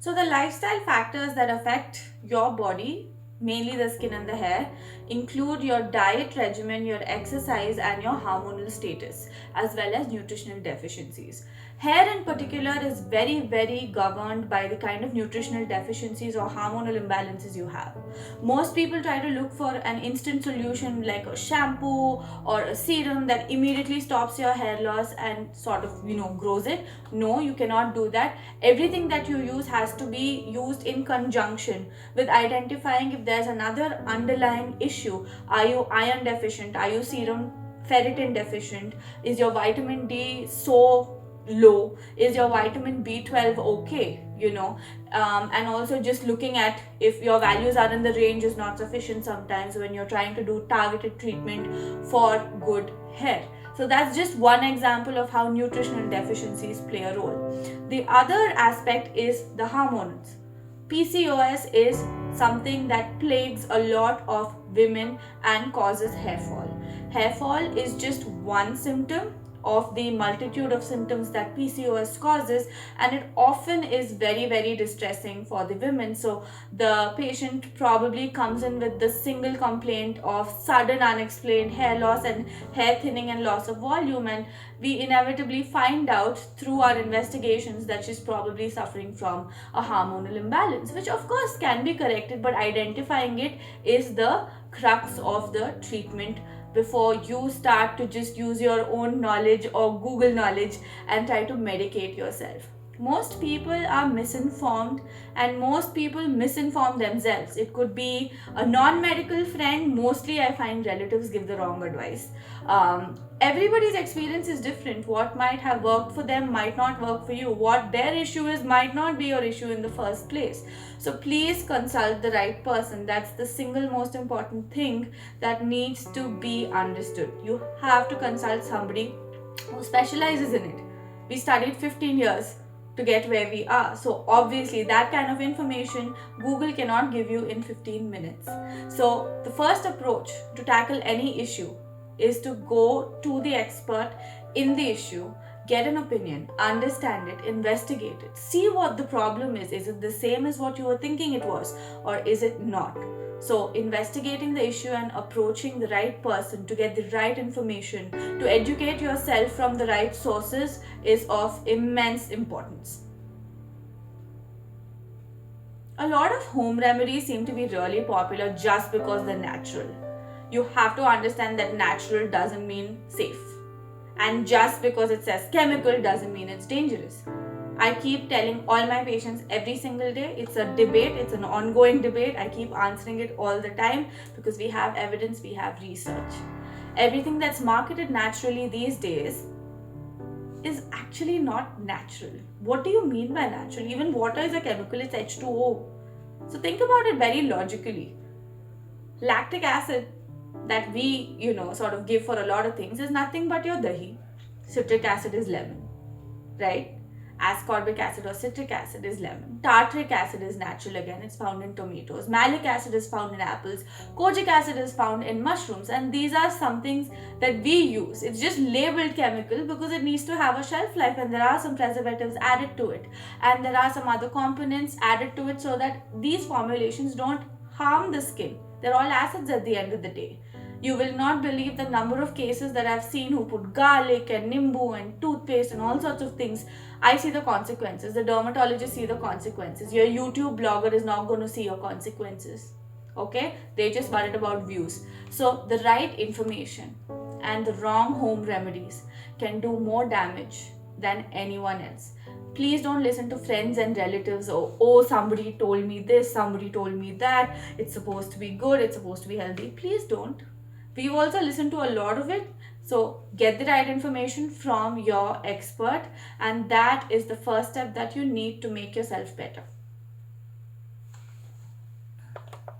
So the lifestyle factors that affect your body, mainly the skin and the hair, include your diet regimen, your exercise, and your hormonal status, as well as nutritional deficiencies. Hair in particular is very, very governed by the kind of nutritional deficiencies or hormonal imbalances you have. Most people try to look for an instant solution like a shampoo or a serum that immediately stops your hair loss and sort of, grows it. No, you cannot do that. Everything that you use has to be used in conjunction with identifying if there's another underlying issue. Are you iron deficient? Are you serum ferritin deficient? Is your vitamin D so low? Is your vitamin B12 okay? And also just looking at if your values are in the range is not sufficient sometimes when you're trying to do targeted treatment for good hair. So that's just one example of how nutritional deficiencies play a role. The other aspect is the hormones. PCOS is something that plagues a lot of women and causes hair fall. Hair fall is just one symptom of the multitude of symptoms that PCOS causes, and it often is very, very distressing for the women. So the patient probably comes in with the single complaint of sudden unexplained hair loss and hair thinning and loss of volume, and we inevitably find out through our investigations that she's probably suffering from a hormonal imbalance, which of course can be corrected, but identifying it is the crux of the treatment before you start to just use your own knowledge or Google knowledge and try to medicate yourself. Most people are misinformed and most people misinform themselves. It could be a non-medical friend. Mostly I find relatives give the wrong advice. Everybody's experience is different. What might have worked for them might not work for you. What their issue is might not be your issue in the first place. So please consult the right person. That's the single most important thing that needs to be understood. You have to consult somebody who specializes in it. We studied 15 years to get where we are. So obviously that kind of information Google cannot give you in 15 minutes. So the first approach to tackle any issue is to go to the expert in the issue, get an opinion, understand it, investigate it, see what the problem is. Is it the same as what you were thinking it was, or is it not? So investigating the issue and approaching the right person to get the right information, to educate yourself from the right sources is of immense importance. A lot of home remedies seem to be really popular just because they're natural. You have to understand that natural doesn't mean safe. And just because it says chemical doesn't mean it's dangerous. I keep telling all my patients every single day, it's a debate, it's an ongoing debate. I keep answering it all the time because we have evidence, we have research. Everything that's marketed naturally these days is actually not natural. What do you mean by natural? Even water is a chemical, it's H2O. So think about it very logically. Lactic acid that we, sort of give for a lot of things is nothing but your dahi. Citric acid is lemon, right? Ascorbic acid or citric acid is lemon. Tartaric acid is natural again, it's found in tomatoes. Malic acid is found in apples. Kojic acid is found in mushrooms. And these are some things that we use. It's just labeled chemical because it needs to have a shelf life and there are some preservatives added to it. And there are some other components added to it so that these formulations don't harm the skin. They're all acids at the end of the day. You will not believe the number of cases that I've seen who put garlic and nimbu and toothpaste and all sorts of things. I see the consequences. The dermatologist see the consequences. Your YouTube blogger is not going to see your consequences. Okay? They just worried about views. So the right information and the wrong home remedies can do more damage than anyone else. Please don't listen to friends and relatives. Oh, somebody told me this, somebody told me that. It's supposed to be good, it's supposed to be healthy. Please don't. We've also listened to a lot of it. So get the right information from your expert, and that is the first step that you need to make yourself better.